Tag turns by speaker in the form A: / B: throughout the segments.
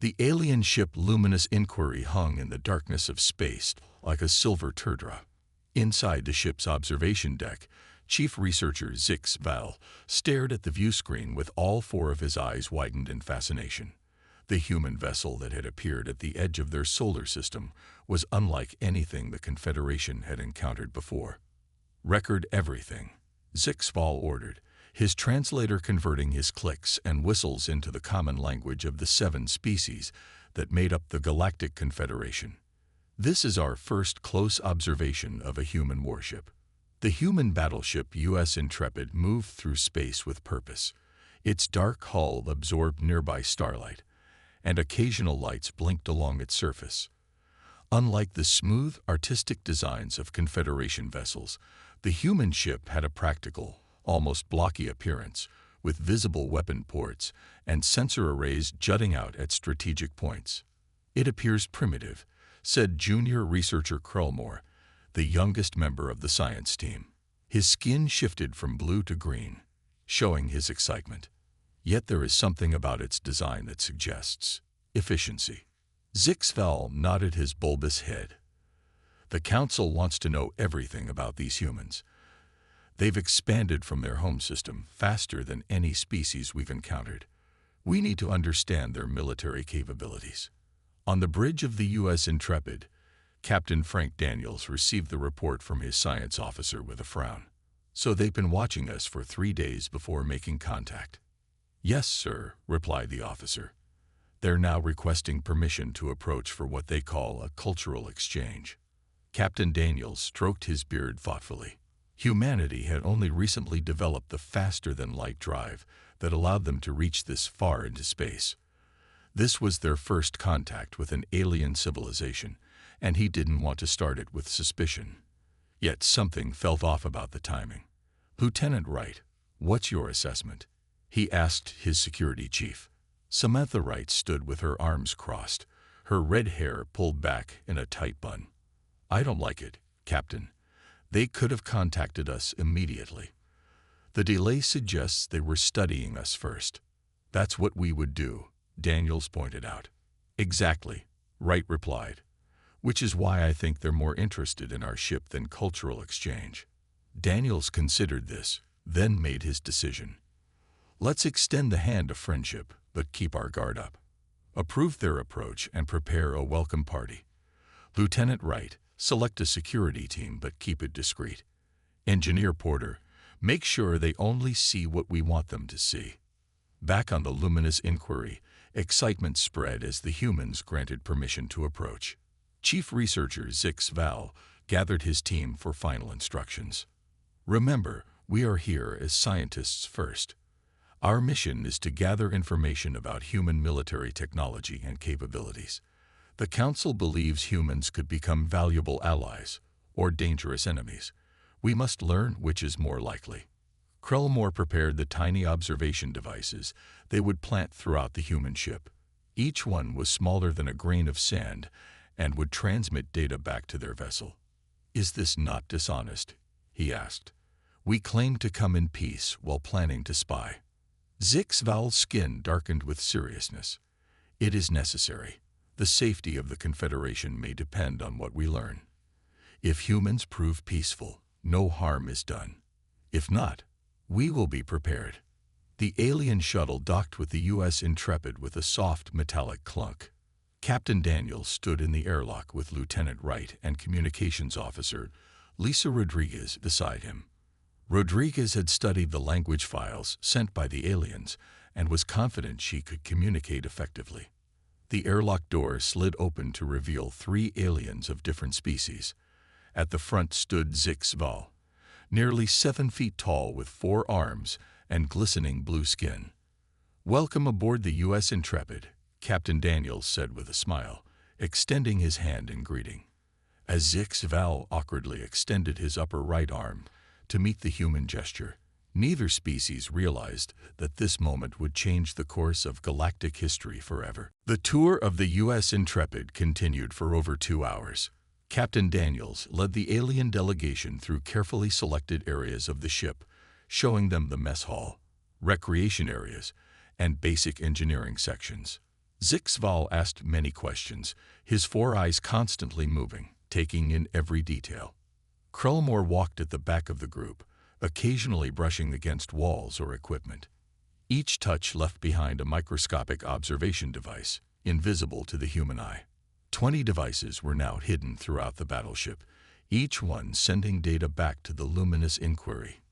A: The alien ship Luminous Inquiry hung in the darkness of space like a silver teardrop. Inside the ship's observation deck, Chief Researcher Zix Val stared at the viewscreen with all four of his eyes widened in fascination. The human vessel that had appeared at the edge of their solar system was unlike anything the Confederation had encountered before. "Record everything," Zix Val ordered, his translator converting his clicks and whistles into the common language of the 7 species that made up the Galactic Confederation. "This is our first close observation of a human warship." The human battleship U.S. Intrepid moved through space with purpose. Its dark hull absorbed nearby starlight, and occasional lights blinked along its surface. Unlike the smooth, artistic designs of Confederation vessels, the human ship had a practical, almost blocky appearance, with visible weapon ports and sensor arrays jutting out at strategic points. "It appears primitive," said junior researcher Krellmore, the youngest member of the science team. His skin shifted from blue to green, showing his excitement. "Yet there is something about its design that suggests efficiency." Zix Val nodded his bulbous head. "The Council wants to know everything about these humans. They've expanded from their home system faster than any species we've encountered. We need to understand their military capabilities." On the bridge of the U.S. Intrepid, Captain Frank Daniels received the report from his science officer with a frown. "So they've been watching us for 3 days before making contact?" "Yes, sir," replied the officer. "They're now requesting permission to approach for what they call a cultural exchange." Captain Daniels stroked his beard thoughtfully. Humanity had only recently developed the faster-than-light drive that allowed them to reach this far into space. This was their first contact with an alien civilization, and he didn't want to start it with suspicion. Yet something felt off about the timing. "Lieutenant Wright, what's your assessment?" he asked his security chief. Samantha Wright stood with her arms crossed, her red hair pulled back in a tight bun. "I don't like it, Captain. They could have contacted us immediately. The delay suggests they were studying us first." "That's what we would do," Daniels pointed out. "Exactly," Wright replied, "which is why I think they're more interested in our ship than cultural exchange." Daniels considered this, then made his decision. "Let's extend the hand of friendship, but keep our guard up. Approve their approach and prepare a welcome party. Lieutenant Wright, select a security team, but keep it discreet. Engineer Porter, make sure they only see what we want them to see." Back on the Luminous Inquiry, excitement spread as the humans granted permission to approach. Chief Researcher Zix Val gathered his team for final instructions. "Remember, we are here as scientists first. Our mission is to gather information about human military technology and capabilities. The Council believes humans could become valuable allies or dangerous enemies. We must learn which is more likely." Krellmore prepared the tiny observation devices they would plant throughout the human ship. Each one was smaller than a grain of sand and would transmit data back to their vessel. "Is this not dishonest?" he asked. "We claim to come in peace while planning to spy." Zix Val's skin darkened with seriousness. "It is necessary. The safety of the Confederation may depend on what we learn. If humans prove peaceful, no harm is done. If not, we will be prepared." The alien shuttle docked with the U.S. Intrepid with a soft metallic clunk. Captain Daniels stood in the airlock with Lieutenant Wright and Communications Officer Lisa Rodriguez beside him. Rodriguez had studied the language files sent by the aliens and was confident she could communicate effectively. The airlock door slid open to reveal 3 aliens of different species. At the front stood Zix Val, nearly 7 feet tall with 4 arms and glistening blue skin. "Welcome aboard the U.S. Intrepid," Captain Daniels said with a smile, extending his hand in greeting. As Zix Val awkwardly extended his upper right arm to meet the human gesture, neither species realized that this moment would change the course of galactic history forever. The tour of the U.S. Intrepid continued for over 2 hours. Captain Daniels led the alien delegation through carefully selected areas of the ship, showing them the mess hall, recreation areas, and basic engineering sections. Zixval asked many questions, his four eyes constantly moving, taking in every detail. Krellmore walked at the back of the group, occasionally brushing against walls or equipment. Each touch left behind a microscopic observation device, invisible to the human eye. 20 devices were now hidden throughout the battleship, each one sending data back to the luminous inquiry.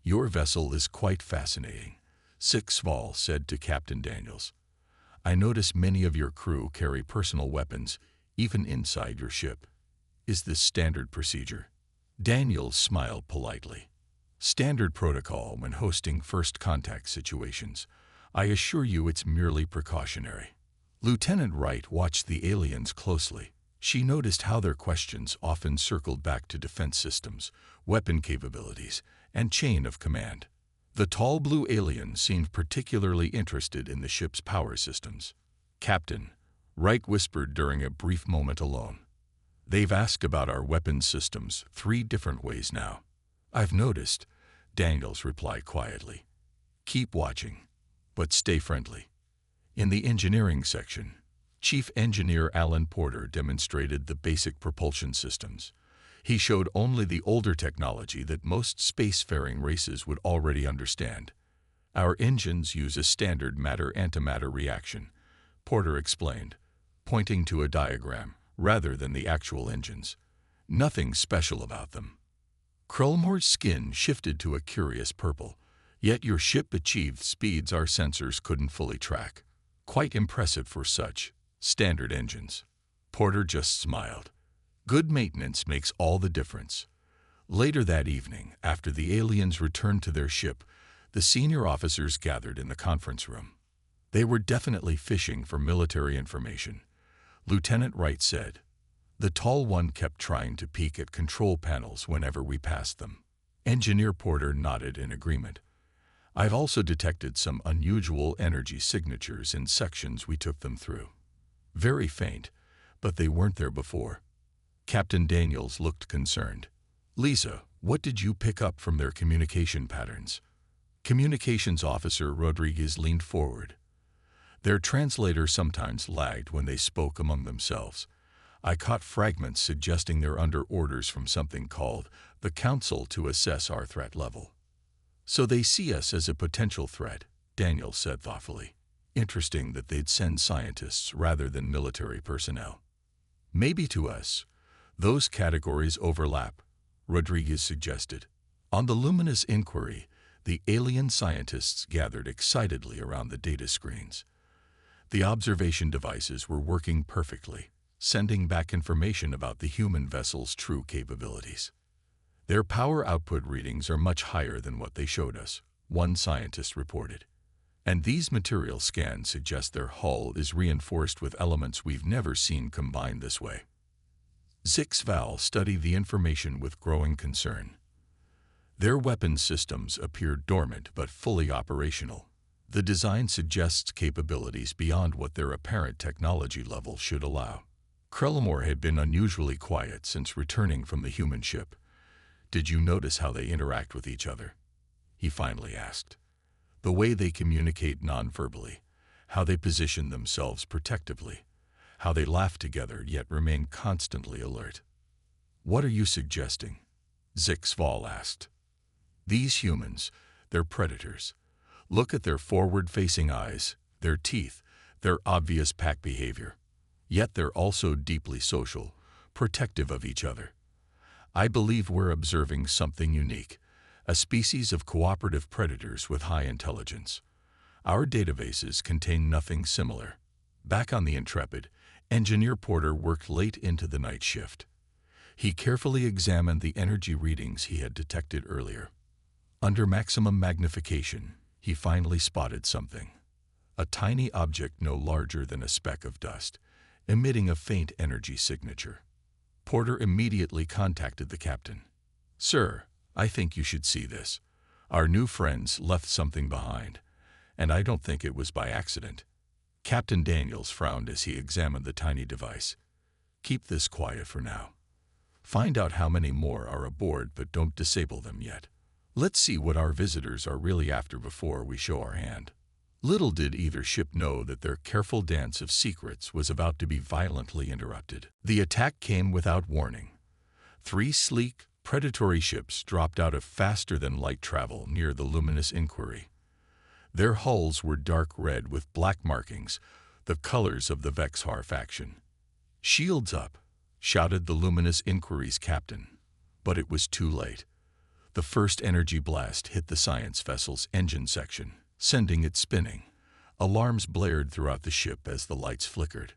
A: "Your vessel is quite fascinating," Zixval said to Captain Daniels. "I notice many of your crew carry personal weapons, even inside your ship. Is this standard procedure?" Daniels smiled politely. "Standard protocol when hosting first contact situations. I assure you it's merely precautionary." Lieutenant Wright watched the aliens closely. She noticed how their questions often circled back to defense systems, weapon capabilities, and chain of command. The tall blue alien seemed particularly interested in the ship's power systems. "Captain," Wright whispered during a brief moment alone, "they've asked about our weapons systems 3 different ways now." "I've noticed," Daniels replied quietly. "Keep watching, but stay friendly." In the engineering section, Chief Engineer Alan Porter demonstrated the basic propulsion systems. He showed only the older technology that most spacefaring races would already understand. "Our engines use a standard matter-antimatter reaction," Porter explained, pointing to a diagram rather than the actual engines. "Nothing special about them." Krellmore's skin shifted to a curious purple, yet your ship achieved speeds our sensors couldn't fully track. Quite impressive for such standard engines. Porter just smiled. Good maintenance makes all the difference. Later that evening, after the aliens returned to their ship, the senior officers gathered in the conference room. They were definitely fishing for military information. Lieutenant Wright said, "The tall one kept trying to peek at control panels whenever we passed them." Engineer Porter nodded in agreement. "I've also detected some unusual energy signatures in sections we took them through. Very faint, but they weren't there before." Captain Daniels looked concerned. "Lisa, what did you pick up from their communication patterns?" Communications Officer Rodriguez leaned forward. "Their translator sometimes lagged when they spoke among themselves. I caught fragments suggesting they're under orders from something called the Council to assess our threat level." "So they see us as a potential threat," Daniels said thoughtfully. "Interesting that they'd send scientists rather than military personnel." "Maybe to us those categories overlap," Rodriguez suggested. On the luminous inquiry, the alien scientists gathered excitedly around the data screens. The observation devices were working perfectly, sending back information about the human vessel's true capabilities. "Their power output readings are much higher than what they showed us," one scientist reported. "And these material scans suggest their hull is reinforced with elements we've never seen combined this way." Zixval studied the information with growing concern. Their weapons systems appear dormant but fully operational. The design suggests capabilities beyond what their apparent technology level should allow. Krellmore had been unusually quiet since returning from the human ship. "Did you notice how they interact with each other?" he finally asked. "The way they communicate non-verbally, how they position themselves protectively, how they laugh together yet remain constantly alert." "What are you suggesting?" Zixval asked. "These humans, they're predators. Look at their forward-facing eyes, their teeth, their obvious pack behavior. Yet they're also deeply social, protective of each other. I believe we're observing something unique, a species of cooperative predators with high intelligence. Our databases contain nothing similar." Back on the Intrepid, Engineer Porter worked late into the night shift. He carefully examined the energy readings he had detected earlier. Under maximum magnification, he finally spotted something. A tiny object no larger than a speck of dust, emitting a faint energy signature. Porter immediately contacted the captain. "Sir, I think you should see this. Our new friends left something behind, and I don't think it was by accident." Captain Daniels frowned as he examined the tiny device. "Keep this quiet for now. Find out how many more are aboard, but don't disable them yet. Let's see what our visitors are really after before we show our hand." Little did either ship know that their careful dance of secrets was about to be violently interrupted. The attack came without warning. 3 sleek, predatory ships dropped out of faster-than-light travel near the luminous inquiry. Their hulls were dark red with black markings, the colors of the Vexhar faction. "Shields up!" shouted the luminous inquiry's captain. But it was too late. The first energy blast hit the science vessel's engine section, sending it spinning. Alarms blared throughout the ship as the lights flickered.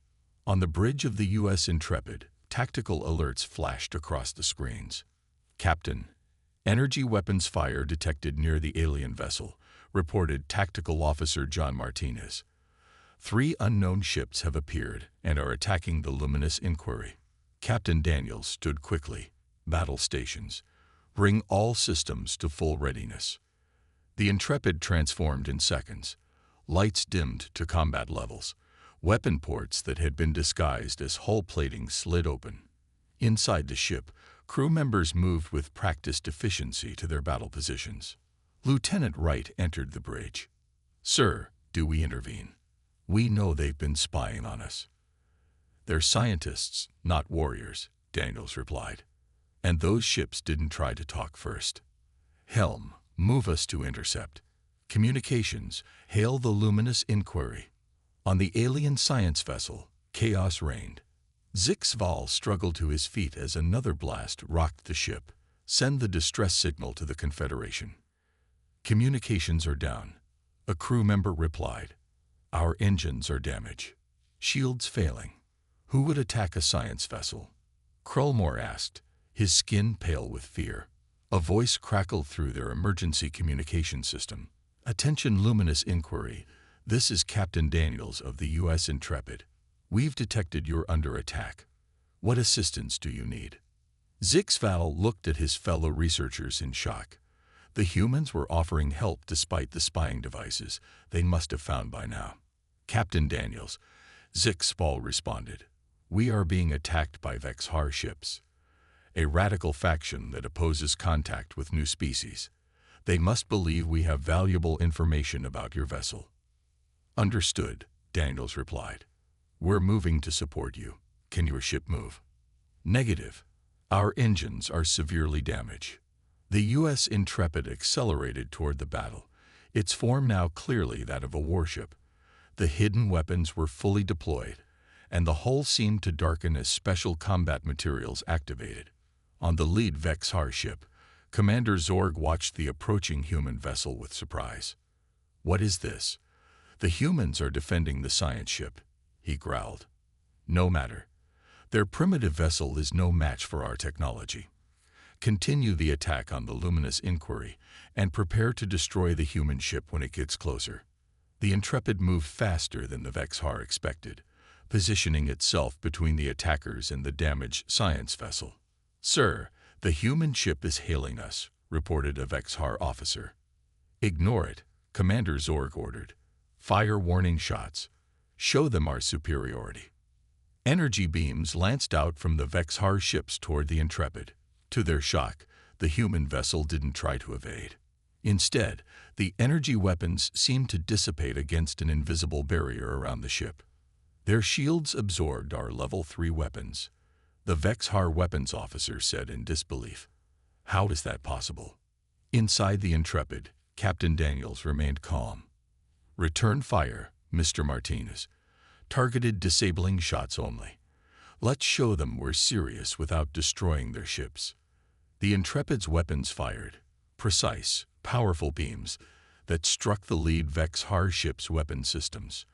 A: On the bridge of the U.S. Intrepid, tactical alerts flashed across the screens. "Captain, energy weapons fire detected near the alien vessel," reported Tactical Officer John Martinez. 3 unknown ships have appeared and are attacking the luminous inquiry. Captain Daniels stood quickly. "Battle stations. Bring all systems to full readiness." The Intrepid transformed in seconds. Lights dimmed to combat levels. Weapon ports that had been disguised as hull plating slid open. Inside the ship, crew members moved with practiced efficiency to their battle positions. Lieutenant Wright entered the bridge. "Sir, do we intervene? We know they've been spying on us." "They're scientists, not warriors," Daniels replied. "And those ships didn't try to talk first. Helm, move us to intercept. Communications, hail the luminous inquiry." On the alien science vessel, chaos reigned. Zixval struggled to his feet as another blast rocked the ship. "Send the distress signal to the Confederation." "Communications are down," a crew member replied. "Our engines are damaged. Shields failing." "Who would attack a science vessel?" Krulmore asked, his skin pale with fear. A voice crackled through their emergency communication system. "Attention luminous inquiry. This is Captain Daniels of the U.S. Intrepid. We've detected you're under attack. What assistance do you need?" Zixval looked at his fellow researchers in shock. The humans were offering help despite the spying devices they must have found by now. "Captain Daniels," Zixval responded, "we are being attacked by Vexhar ships, a radical faction that opposes contact with new species. They must believe we have valuable information about your vessel." "Understood," Daniels replied. "We're moving to support you. Can your ship move?" "Negative. Our engines are severely damaged." The U.S. Intrepid accelerated toward the battle, its form now clearly that of a warship. The hidden weapons were fully deployed, and the hull seemed to darken as special combat materials activated. On the lead Vexhar ship, Commander Zorg watched the approaching human vessel with surprise. "What is this?" "The humans are defending the science ship," he growled. "No matter. Their primitive vessel is no match for our technology. Continue the attack on the luminous inquiry and prepare to destroy the human ship when it gets closer." The Intrepid moved faster than the Vexhar expected, positioning itself between the attackers and the damaged science vessel. "Sir, the human ship is hailing us," reported a Vexhar officer. "Ignore it," Commander Zorg ordered. "Fire warning shots. Show them our superiority." Energy beams lanced out from the Vexhar ships toward the Intrepid. To their shock, the human vessel didn't try to evade. Instead, the energy weapons seemed to dissipate against an invisible barrier around the ship. "Their shields absorbed our level 3 weapons," the Vexhar weapons officer said in disbelief. "How is that possible?" Inside the Intrepid, Captain Daniels remained calm. "Return fire, Mr. Martinez. Targeted disabling shots only. Let's show them we're serious without destroying their ships." The Intrepid's weapons fired, precise, powerful beams that struck the lead Vexhar ship's weapon systems.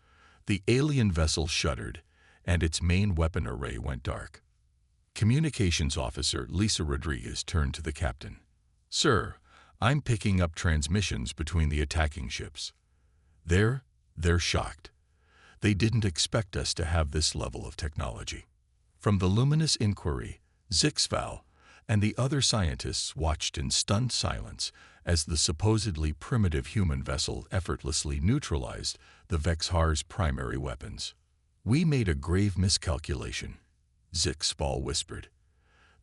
A: The alien vessel shuddered, and its main weapon array went dark. Communications Officer Lisa Rodriguez turned to the captain. "Sir, I'm picking up transmissions between the attacking ships. They're shocked. They didn't expect us to have this level of technology." From the luminous inquiry, Zixval and the other scientists watched in stunned silence as the supposedly primitive human vessel effortlessly neutralized the Vexhar's primary weapons. "We made a grave miscalculation," Zixval whispered.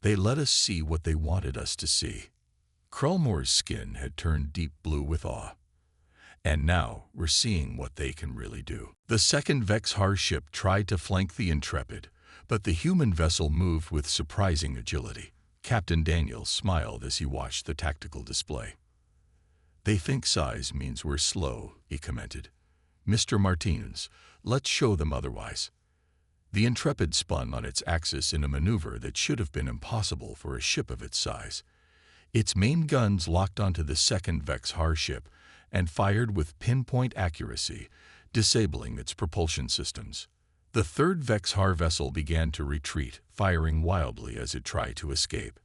A: "They let us see what they wanted us to see." Krulmore's skin had turned deep blue with awe. And now we're seeing what they can really do. The second Vex-HFY ship tried to flank the Intrepid, but the human vessel moved with surprising agility. Captain Daniels smiled as he watched the tactical display. "They think size means we're slow," he commented. "Mr. Martinez, let's show them otherwise." The Intrepid spun on its axis in a maneuver that should have been impossible for a ship of its size. Its main guns locked onto the second Vex-HFY ship and fired with pinpoint accuracy, disabling its propulsion systems. The third Vex-HFY vessel began to retreat, firing wildly as it tried to escape.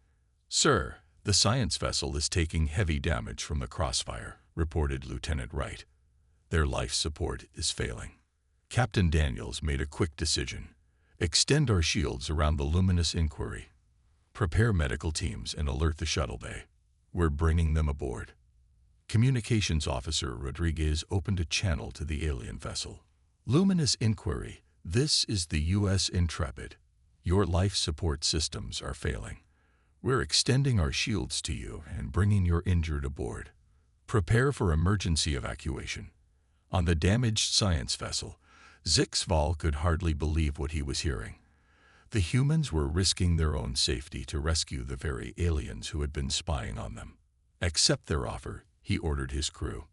A: "Sir, the science vessel is taking heavy damage from the crossfire," reported Lieutenant Wright. "Their life support is failing." Captain Daniels made a quick decision. "Extend our shields around the luminous inquiry. Prepare medical teams and alert the shuttle bay. We're bringing them aboard." Communications Officer Rodriguez opened a channel to the alien vessel. "Luminous inquiry, this is the U.S. Intrepid. Your life support systems are failing. We're extending our shields to you and bringing your injured aboard. Prepare for emergency evacuation." On the damaged science vessel, Zixval could hardly believe what he was hearing. The humans were risking their own safety to rescue the very aliens who had been spying on them. "Accept their offer," he ordered his crew.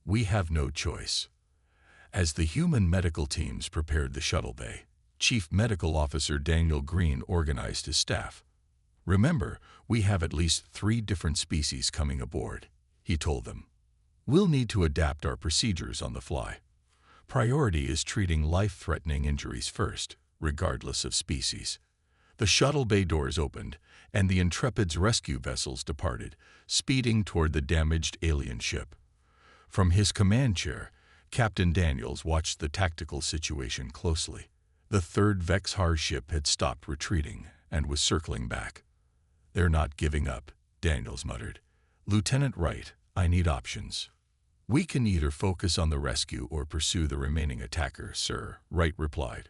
A: "We have no choice." As the human medical teams prepared the shuttle bay, Chief Medical Officer Daniel Green organized his staff. "Remember, we have at least 3 different species coming aboard," he told them. "We'll need to adapt our procedures on the fly. Priority is treating life-threatening injuries first, regardless of species." The shuttle bay doors opened, and the Intrepid's rescue vessels departed, speeding toward the damaged alien ship. From his command chair, Captain Daniels watched the tactical situation closely. The third Vex-HFY ship had stopped retreating and was circling back. "They're not giving up," Daniels muttered. "Lieutenant Wright, I need options." "We can either focus on the rescue or pursue the remaining attacker, sir," Wright replied.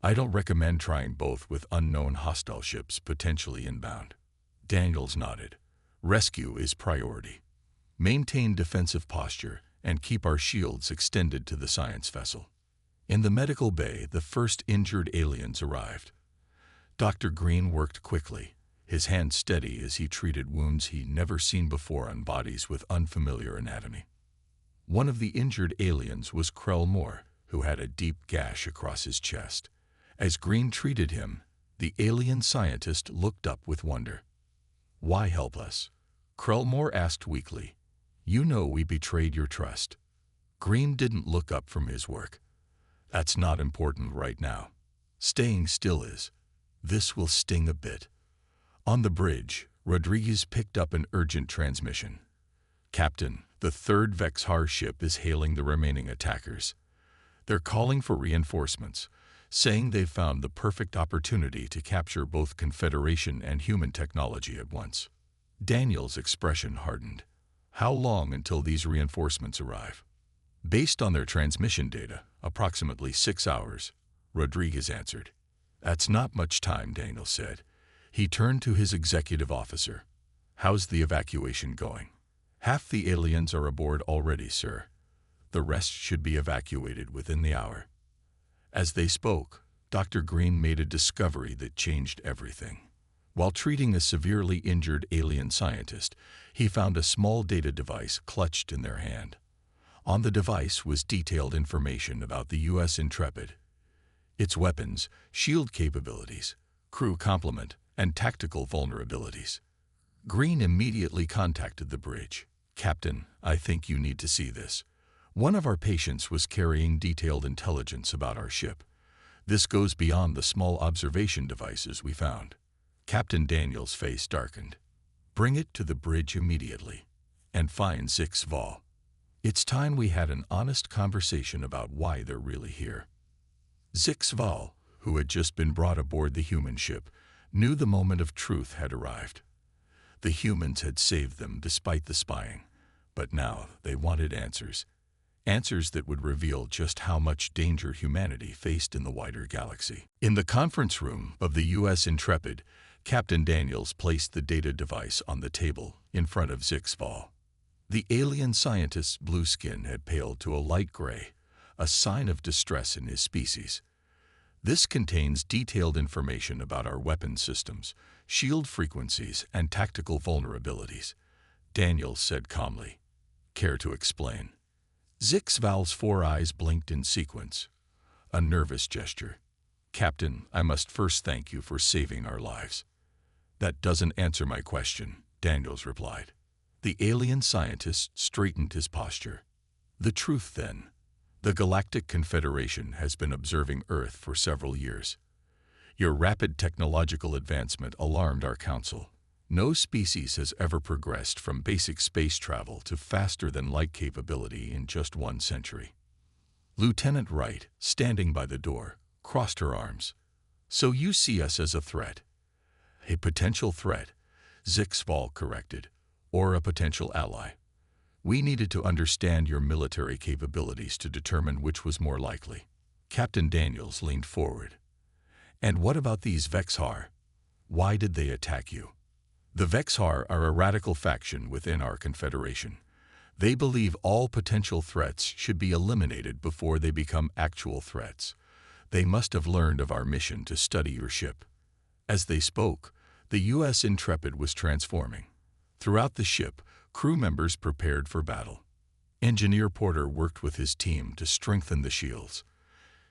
A: "I don't recommend trying both with unknown hostile ships potentially inbound." Daniels nodded. "Rescue is priority. Maintain defensive posture and keep our shields extended to the science vessel." In the medical bay, the first injured aliens arrived. Dr. Green worked quickly, his hands steady as he treated wounds he'd never seen before on bodies with unfamiliar anatomy. One of the injured aliens was Krell Moore, who had a deep gash across his chest. As Green treated him, the alien scientist looked up with wonder. "Why help us?" Krell Moore asked weakly. "You know we betrayed your trust." Green didn't look up from his work. "That's not important right now. Staying still is. This will sting a bit." On the bridge, Rodriguez picked up an urgent transmission. "Captain, the third Vex-HFY ship is hailing the remaining attackers. They're calling for reinforcements, saying they've found the perfect opportunity to capture both Confederation and human technology at once." Daniel's expression hardened. "How long until these reinforcements arrive?" "Based on their transmission data, approximately 6 hours," Rodriguez answered. "That's not much time," Daniel said. He turned to his executive officer. "How's the evacuation going?" "Half the aliens are aboard already, sir. The rest should be evacuated within the hour." As they spoke, Dr. Green made a discovery that changed everything. While treating a severely injured alien scientist, he found a small data device clutched in their hand. On the device was detailed information about the U.S. Intrepid, its weapons, shield capabilities, crew complement, and tactical vulnerabilities. Green immediately contacted the bridge. "Captain, I think you need to see this. One of our patients was carrying detailed intelligence about our ship. This goes beyond the small observation devices we found." Captain Daniels' face darkened. "Bring it to the bridge immediately. And find Zixval. It's time we had an honest conversation about why they're really here." Zixval, who had just been brought aboard the human ship, knew the moment of truth had arrived. The humans had saved them despite the spying, but now they wanted answers. Answers that would reveal just how much danger humanity faced in the wider galaxy. In the conference room of the U.S. Intrepid, Captain Daniels placed the data device on the table in front of Zixval. The alien scientist's blue skin had paled to a light gray, a sign of distress in his species. This contains detailed information about our weapon systems, shield frequencies, and tactical vulnerabilities, Daniels said calmly. Care to explain? Zixval's 4 eyes blinked in sequence. A nervous gesture. Captain, I must first thank you for saving our lives. That doesn't answer my question, Daniels replied. The alien scientist straightened his posture. The truth, then. The Galactic Confederation has been observing Earth for several years. Your rapid technological advancement alarmed our council. No species has ever progressed from basic space travel to faster-than-light capability in just 1 century. Lieutenant Wright, standing by the door, crossed her arms. So you see us as a threat? A potential threat, Zixval corrected, or a potential ally. We needed to understand your military capabilities to determine which was more likely. Captain Daniels leaned forward. And what about these Vexhar? Why did they attack you? The Vexhar are a radical faction within our confederation. They believe all potential threats should be eliminated before they become actual threats. They must have learned of our mission to study your ship. As they spoke, the U.S. Intrepid was transforming. Throughout the ship, crew members prepared for battle. Engineer Porter worked with his team to strengthen the shields.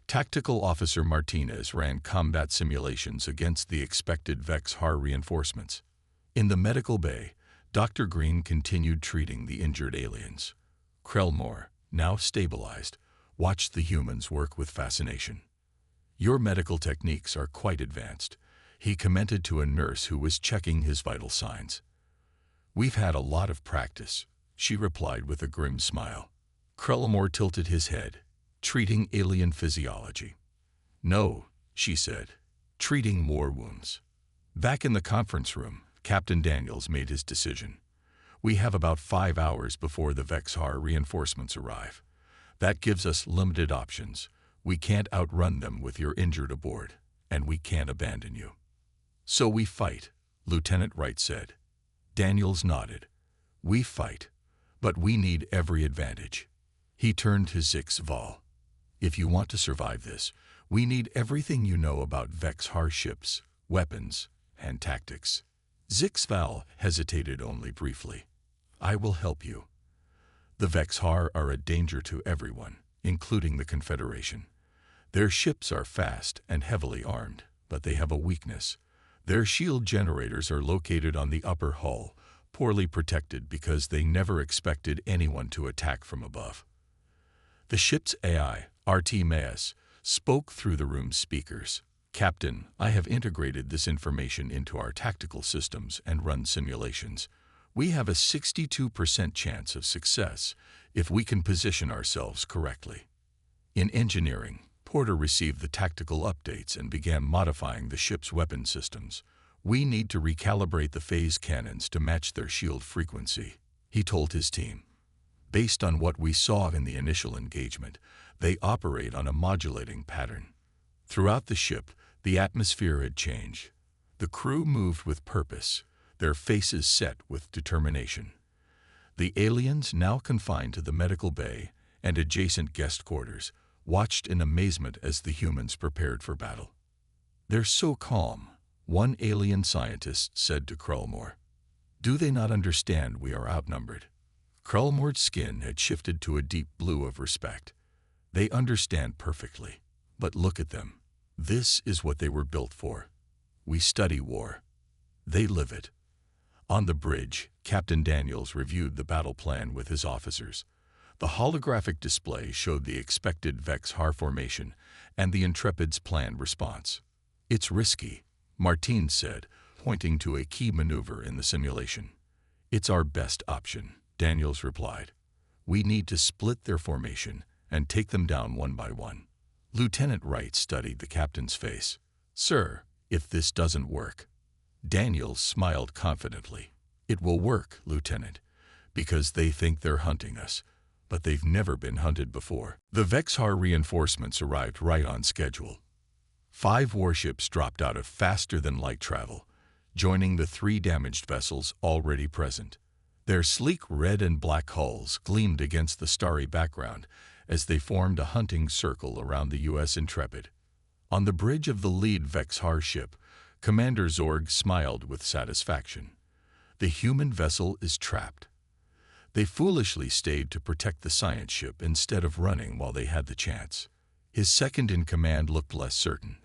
A: Tactical Officer Martinez ran combat simulations against the expected Vexhar reinforcements. In the medical bay, Dr. Green continued treating the injured aliens. Krellmore, now stabilized, watched the humans work with fascination. Your medical techniques are quite advanced, he commented to a nurse who was checking his vital signs. We've had a lot of practice, she replied with a grim smile. Krellmore tilted his head, treating alien physiology. No, she said, treating war wounds. Back in the conference room, Captain Daniels made his decision. We have about 5 hours before the Vexhar reinforcements arrive. That gives us limited options. We can't outrun them with your injured aboard, and we can't abandon you. So we fight, Lieutenant Wright said. Daniels nodded. We fight, but we need every advantage. He turned to Zixval. If you want to survive this, we need everything you know about Vexhar ships, weapons, and tactics. Zixval hesitated only briefly. I will help you. The Vexhar are a danger to everyone, including the Confederation. Their ships are fast and heavily armed, but they have a weakness. Their shield generators are located on the upper hull, poorly protected because they never expected anyone to attack from above. The ship's AI, Artemis, spoke through the room's speakers. Captain, I have integrated this information into our tactical systems and run simulations. We have a 62% chance of success if we can position ourselves correctly. In engineering, Porter received the tactical updates and began modifying the ship's weapon systems. We need to recalibrate the phase cannons to match their shield frequency, he told his team. Based on what we saw in the initial engagement, they operate on a modulating pattern. Throughout the ship, the atmosphere had changed. The crew moved with purpose, their faces set with determination. The aliens, now confined to the medical bay and adjacent guest quarters, watched in amazement as the humans prepared for battle. They're so calm, one alien scientist said to Krellmore. Do they not understand we are outnumbered? Krellmore's skin had shifted to a deep blue of respect. They understand perfectly, but look at them. This is what they were built for. We study war. They live it. On the bridge, Captain Daniels reviewed the battle plan with his officers. The holographic display showed the expected Vexhar formation and the Intrepid's planned response. It's risky, Martine said, pointing to a key maneuver in the simulation. It's our best option, Daniels replied. We need to split their formation and take them down one by one. Lieutenant Wright studied the captain's face. Sir, if this doesn't work. Daniels smiled confidently. It will work, Lieutenant, because they think they're hunting us, but they've never been hunted before. The Vexhar reinforcements arrived right on schedule. 5 warships dropped out of faster-than-light travel, joining the 3 damaged vessels already present. Their sleek red and black hulls gleamed against the starry background as they formed a hunting circle around the U.S. Intrepid. On the bridge of the lead Vexhar ship, Commander Zorg smiled with satisfaction. The human vessel is trapped. They foolishly stayed to protect the science ship instead of running while they had the chance. His second-in-command looked less certain.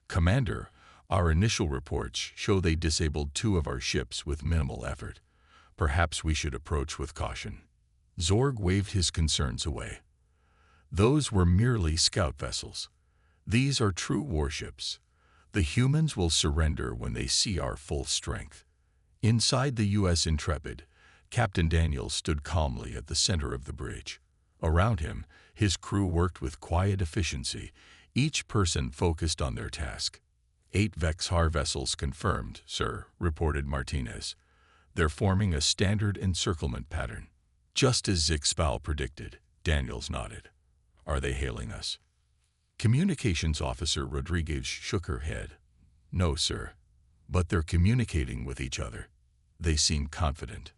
A: Commander, our initial reports show they disabled 2 of our ships with minimal effort. Perhaps we should approach with caution. Zorg waved his concerns away. Those were merely scout vessels. These are true warships. The humans will surrender when they see our full strength. Inside the U.S. Intrepid, Captain Daniels stood calmly at the center of the bridge. Around him, his crew worked with quiet efficiency, each person focused on their task. 8 Vexhar vessels confirmed, sir, reported Martinez. They're forming a standard encirclement pattern. Just as Zixbal predicted, Daniels nodded. Are they hailing us? Communications Officer Rodriguez shook her head. No, sir. But they're communicating with each other. They seem confident.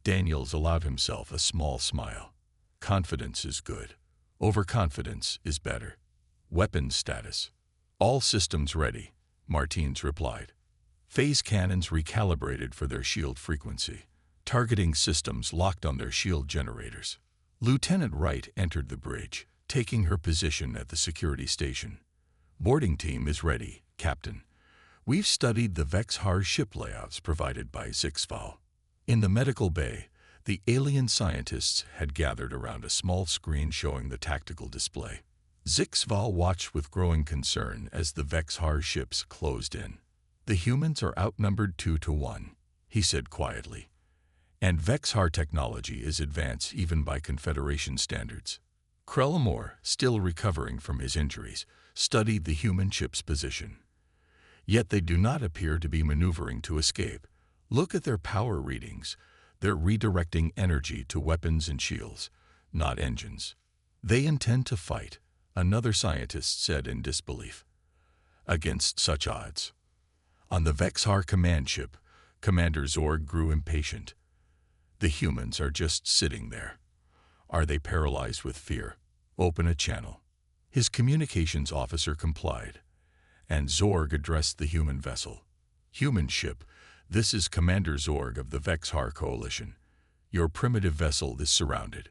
A: Daniels allowed himself a small smile. Confidence is good. Overconfidence is better. Weapons status. All systems ready, Martins replied. Phase cannons recalibrated for their shield frequency. Targeting systems locked on their shield generators. Lieutenant Wright entered the bridge, taking her position at the security station. Boarding team is ready, Captain. We've studied the Vexhar ship layouts provided by Zixval. In the medical bay, the alien scientists had gathered around a small screen showing the tactical display. Zixval watched with growing concern as the Vexhar ships closed in. The humans are outnumbered 2 to 1, he said quietly. And Vexhar technology is advanced even by Confederation standards. Krellamore, still recovering from his injuries, studied the human ship's position. Yet they do not appear to be maneuvering to escape. Look at their power readings. They're redirecting energy to weapons and shields, not engines. They intend to fight, another scientist said in disbelief. Against such odds. On the Vexhar command ship, Commander Zorg grew impatient. The humans are just sitting there. Are they paralyzed with fear? Open a channel. His communications officer complied, and Zorg addressed the human vessel. Human ship, this is Commander Zorg of the Vexhar Coalition. Your primitive vessel is surrounded.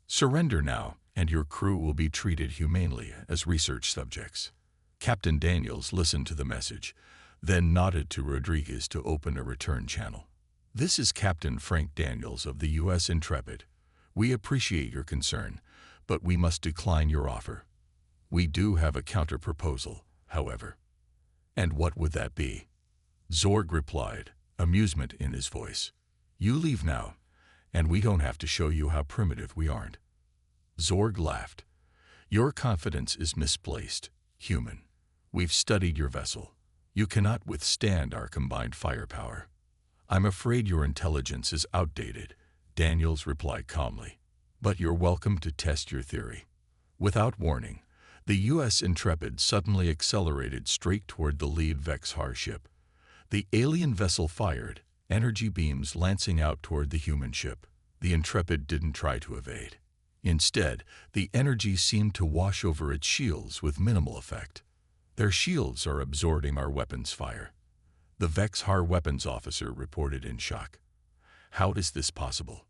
A: Surrender now, and your crew will be treated humanely as research subjects. Captain Daniels listened to the message, then nodded to Rodriguez to open a return channel. This is Captain Frank Daniels of the U.S. Intrepid. We appreciate your concern, but we must decline your offer. We do have a counter-proposal, however. And what would that be? Zorg replied, amusement in his voice. You leave now, and we don't have to show you how primitive we aren't. Zorg laughed. Your confidence is misplaced, human. We've studied your vessel. You cannot withstand our combined firepower. I'm afraid your intelligence is outdated, Daniels replied calmly. But you're welcome to test your theory. Without warning, the U.S. Intrepid suddenly accelerated straight toward the lead Vexhar ship. The alien vessel fired, energy beams lancing out toward the human ship. The Intrepid didn't try to evade. Instead, the energy seemed to wash over its shields with minimal effect. Their shields are absorbing our weapons fire. The Vexhar weapons officer reported in shock. How is this possible?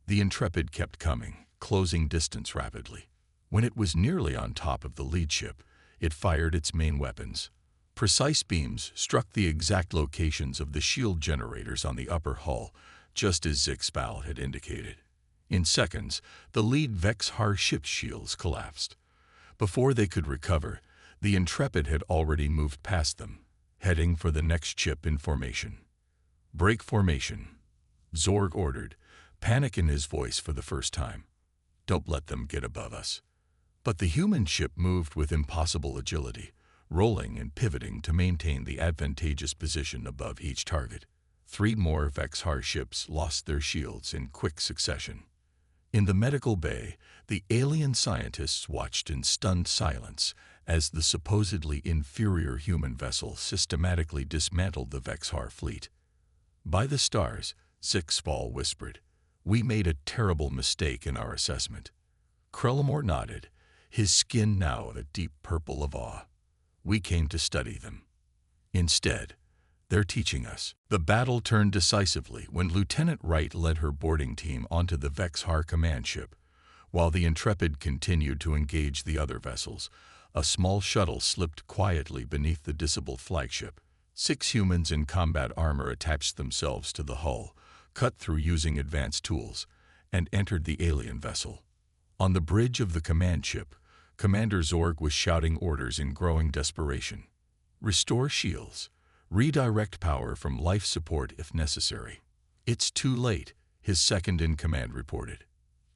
A: The Intrepid kept coming, closing distance rapidly. When it was nearly on top of the lead ship, it fired its main weapons. Precise beams struck the exact locations of the shield generators on the upper hull, just as Zixbal had indicated. In seconds, the lead Vexhar ship's shields collapsed. Before they could recover, the Intrepid had already moved past them, heading for the next ship in formation. Break formation, Zorg ordered, panic in his voice for the first time. Don't let them get above us. But the human ship moved with impossible agility, rolling and pivoting to maintain the advantageous position above each target. 3 more Vexhar ships lost their shields in quick succession. In the medical bay, the alien scientists watched in stunned silence as the supposedly inferior human vessel systematically dismantled the Vexhar fleet. By the stars, Zixval whispered. "We made a terrible mistake in our assessment." Krellamore nodded, his skin now a deep purple of awe. "We came to study them. Instead, they're teaching us." The battle turned decisively when Lieutenant Wright led her boarding team onto the Vexhar command ship. While the Intrepid continued to engage the other vessels, a small shuttle slipped quietly beneath the disabled flagship. 6 humans in combat armor attached themselves to the hull, cut through using advanced tools, and entered the alien vessel. On the bridge of the command ship, Commander Zorg was shouting orders in growing desperation. "Restore shields. Redirect power from life support if necessary." "It's too late," his second-in-command reported.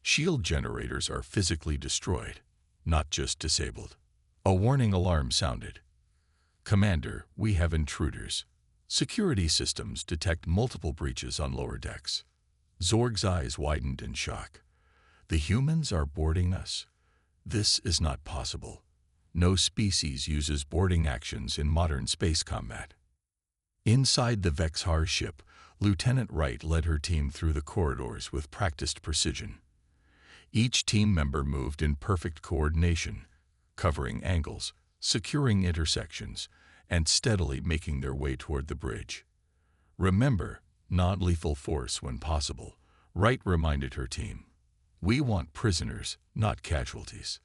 A: "Shield generators are physically destroyed, not just disabled." A warning alarm sounded. "Commander, we have intruders. Security systems detect multiple breaches on lower decks." Zorg's eyes widened in shock. "The humans are boarding us? This is not possible. No species uses boarding actions in modern space combat." Inside the Vexhar ship, Lieutenant Wright led her team through the corridors with practiced precision. Each team member moved in perfect coordination, covering angles, securing intersections, and steadily making their way toward the bridge. "Remember, non-lethal force when possible," Wright reminded her team. "We want prisoners, not casualties."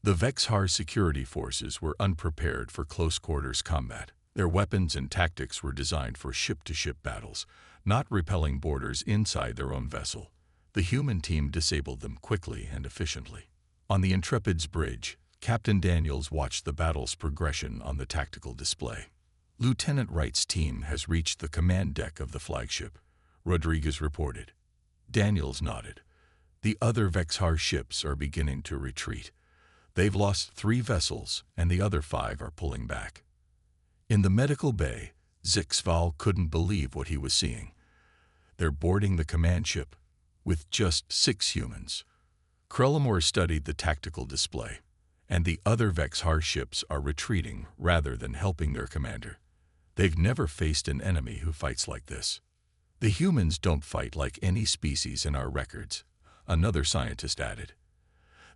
A: The Vexhar security forces were unprepared for close-quarters combat. Their weapons and tactics were designed for ship-to-ship battles, not repelling boarders inside their own vessel. The human team disabled them quickly and efficiently. On the Intrepid's bridge, Captain Daniels watched the battle's progression on the tactical display. "Lieutenant Wright's team has reached the command deck of the flagship," Rodriguez reported. Daniels nodded. "The other Vexhar ships are beginning to retreat. They've lost 3 vessels, and the other 5 are pulling back." In the medical bay, Zixval couldn't believe what he was seeing. "They're boarding the command ship, with just 6 humans." Krellamore studied the tactical display, and the other Vexhar ships are retreating rather than helping their commander. "They've never faced an enemy who fights like this." "The humans don't fight like any species in our records," another scientist added.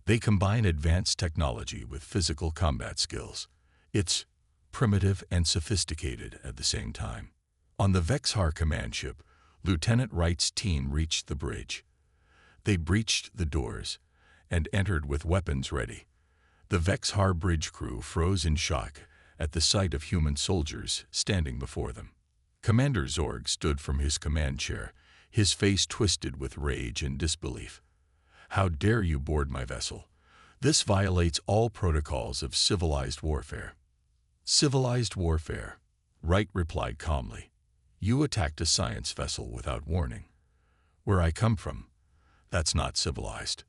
A: "They combine advanced technology with physical combat skills. It's primitive and sophisticated at the same time." On the Vexhar command ship, Lieutenant Wright's team reached the bridge. They breached the doors and entered with weapons ready. The Vexhar bridge crew froze in shock at the sight of human soldiers standing before them. Commander Zorg stood from his command chair, his face twisted with rage and disbelief. "How dare you board my vessel? This violates all protocols of civilized warfare." "Civilized warfare," Wright replied calmly. "You attacked a science vessel without warning. Where I come from, that's not civilized."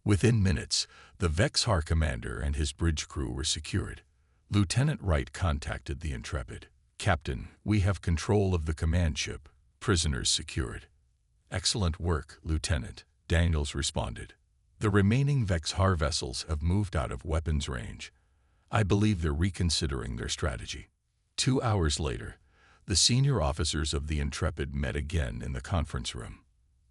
A: Within minutes, the Vexhar commander and his bridge crew were secured. Lieutenant Wright contacted the Intrepid. "Captain, we have control of the command ship. Prisoners secured." "Excellent work, Lieutenant," Daniels responded. "The remaining Vexhar vessels have moved out of weapons range. I believe they're reconsidering their strategy." 2 hours later, the senior officers of the Intrepid met again in the conference room.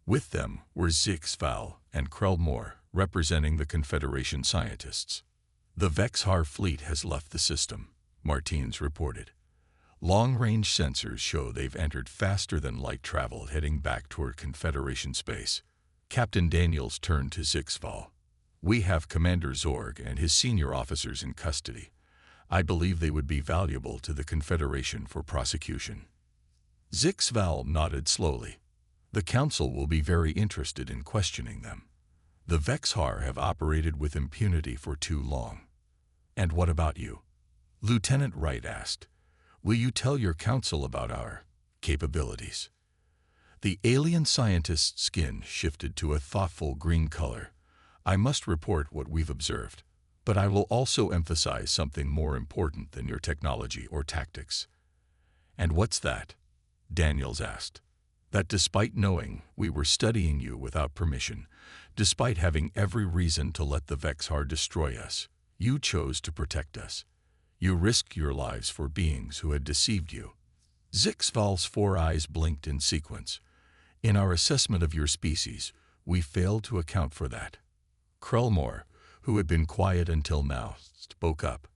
A: With them were Zixval and Krellamore, representing the Confederation scientists. "The Vexhar fleet has left the system," Martins reported. "Long-range sensors show they've entered faster than light travel heading back toward Confederation space." Captain Daniels turned to Zixval. "We have Commander Zorg and his senior officers in custody. I believe they would be valuable to the Confederation for prosecution." Zixval nodded slowly. "The Council will be very interested in questioning them. The Vexhar have operated with impunity for too long." "And what about you?" Lieutenant Wright asked. "Will you tell your council about our capabilities?" The alien scientist's skin shifted to a thoughtful green color. "I must report what we've observed, but I will also emphasize something more important than your technology or tactics." "And what's that?" Daniels asked. "That despite knowing we were studying you without permission, despite having every reason to let the Vexhar destroy us, you chose to protect us. You risked your lives for beings who had deceived you." Zixval's 4 eyes blinked in sequence. In our assessment of your species, we failed to account for that. Krellmore, who had been quiet until now, spoke up.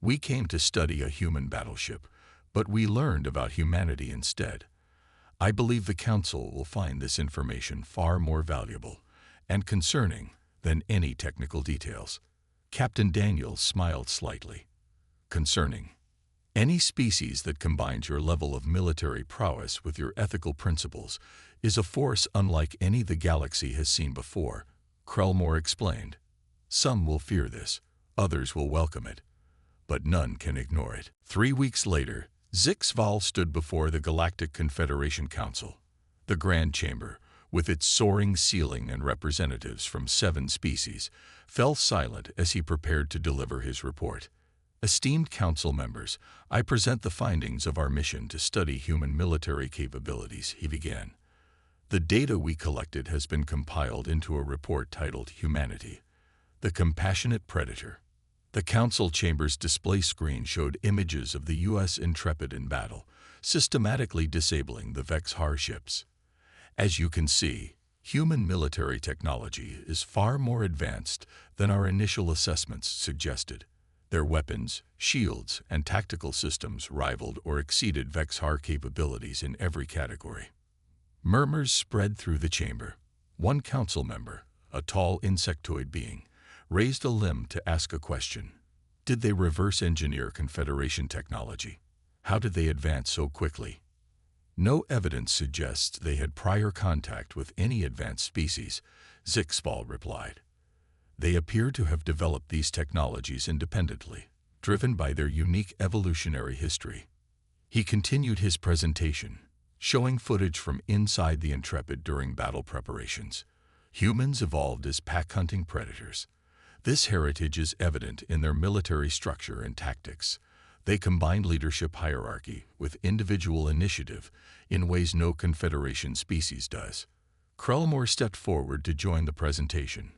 A: We came to study a human battleship, but we learned about humanity instead. I believe the Council will find this information far more valuable and concerning than any technical details. Captain Daniels smiled slightly. Concerning. Any species that combines your level of military prowess with your ethical principles is a force unlike any the galaxy has seen before, Krellmore explained. Some will fear this, others will welcome it, but none can ignore it. 3 weeks later, Zix-Val stood before the Galactic Confederation Council. The Grand Chamber, with its soaring ceiling and representatives from 7 species, fell silent as he prepared to deliver his report. Esteemed council members, I present the findings of our mission to study human military capabilities, he began. The data we collected has been compiled into a report titled Humanity, the Compassionate Predator. The council chamber's display screen showed images of the U.S. Intrepid in battle, systematically disabling the Vex-Har ships. As you can see, human military technology is far more advanced than our initial assessments suggested. Their weapons, shields, and tactical systems rivaled or exceeded Vex-Har capabilities in every category. Murmurs spread through the chamber. One council member, a tall insectoid being, raised a limb to ask a question. Did they reverse engineer Confederation technology? How did they advance so quickly? No evidence suggests they had prior contact with any advanced species, Zix-Val replied. They appear to have developed these technologies independently, driven by their unique evolutionary history. He continued his presentation, showing footage from inside the Intrepid during battle preparations. Humans evolved as pack-hunting predators. This heritage is evident in their military structure and tactics. They combined leadership hierarchy with individual initiative in ways no Confederation species does. Krellmore stepped forward to join the presentation.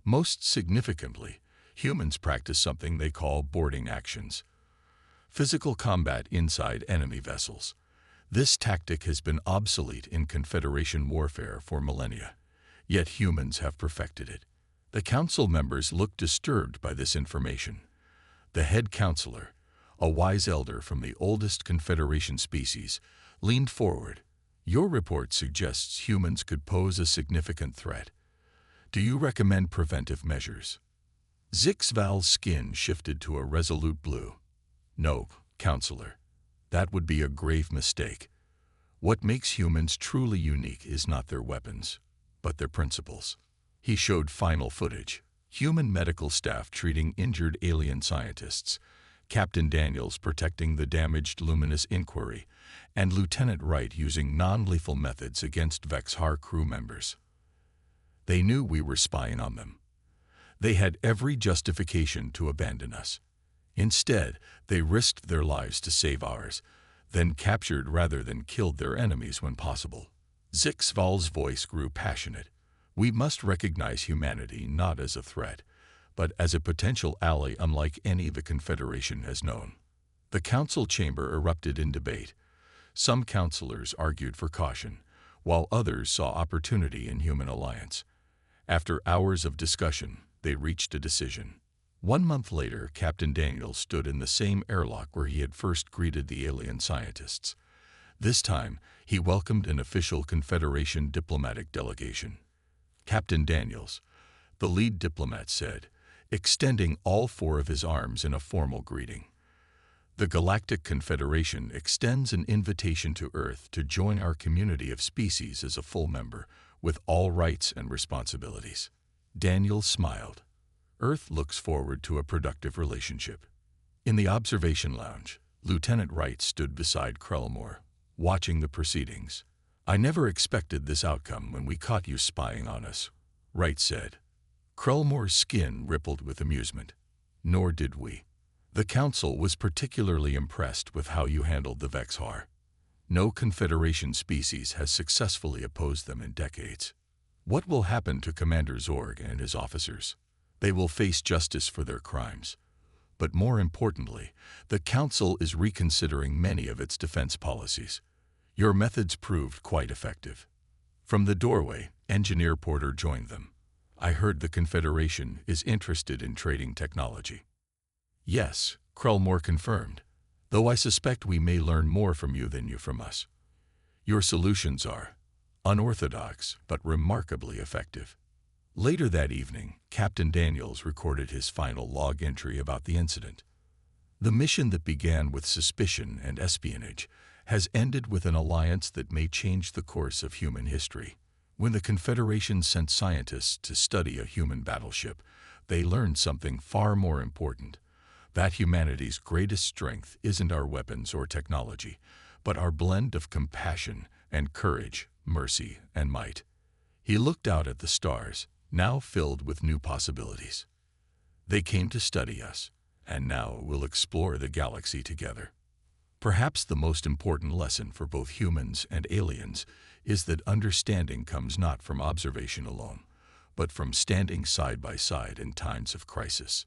A: Most significantly, humans practice something they call boarding actions. Physical combat inside enemy vessels. This tactic has been obsolete in Confederation warfare for millennia, yet humans have perfected it. The council members looked disturbed by this information. The head counselor, a wise elder from the oldest Confederation species, leaned forward. Your report suggests humans could pose a significant threat. Do you recommend preventive measures? Zix-Val's skin shifted to a resolute blue. No, counselor. That would be a grave mistake. What makes humans truly unique is not their weapons, but their principles. He showed final footage. Human medical staff treating injured alien scientists, Captain Daniels protecting the damaged Luminous Inquiry, and Lieutenant Wright using non-lethal methods against Vex-Har crew members. They knew we were spying on them. They had every justification to abandon us. Instead, they risked their lives to save ours, then captured rather than killed their enemies when possible. Zix-Val's voice grew passionate. We must recognize humanity not as a threat, but as a potential ally unlike any the Confederation has known. The council chamber erupted in debate. Some counselors argued for caution, while others saw opportunity in human alliance. After hours of discussion, they reached a decision. 1 month later, Captain Daniels stood in the same airlock where he had first greeted the alien scientists. This time, he welcomed an official Confederation diplomatic delegation. Captain Daniels, the lead diplomat, said, extending all 4 of his arms in a formal greeting. The Galactic Confederation extends an invitation to Earth to join our community of species as a full member, with all rights and responsibilities. Daniels smiled. Earth looks forward to a productive relationship. In the observation lounge, Lieutenant Wright stood beside Krellmore, watching the proceedings. I never expected this outcome when we caught you spying on us, Wright said. Krellmore's skin rippled with amusement. Nor did we. The Council was particularly impressed with how you handled the Vex-Har. No Confederation species has successfully opposed them in decades. What will happen to Commander Zorg and his officers? They will face justice for their crimes. But more importantly, the Council is reconsidering many of its defense policies. Your methods proved quite effective. From the doorway, Engineer Porter joined them. "I heard the Confederation is interested in trading technology." "Yes," Krellmore confirmed, "though I suspect we may learn more from you than you from us. Your solutions are unorthodox but remarkably effective." Later that evening, Captain Daniels recorded his final log entry about the incident. "The mission that began with suspicion and espionage has ended with an alliance that may change the course of human history. When the Confederation sent scientists to study a human battleship, they learned something far more important: that humanity's greatest strength isn't our weapons or technology, but our blend of compassion and courage, mercy and might." He looked out at the stars, now filled with new possibilities. "They came to study us, and now we'll explore the galaxy together." Perhaps the most important lesson for both humans and aliens is that understanding comes not from observation alone, but from standing side by side in times of crisis.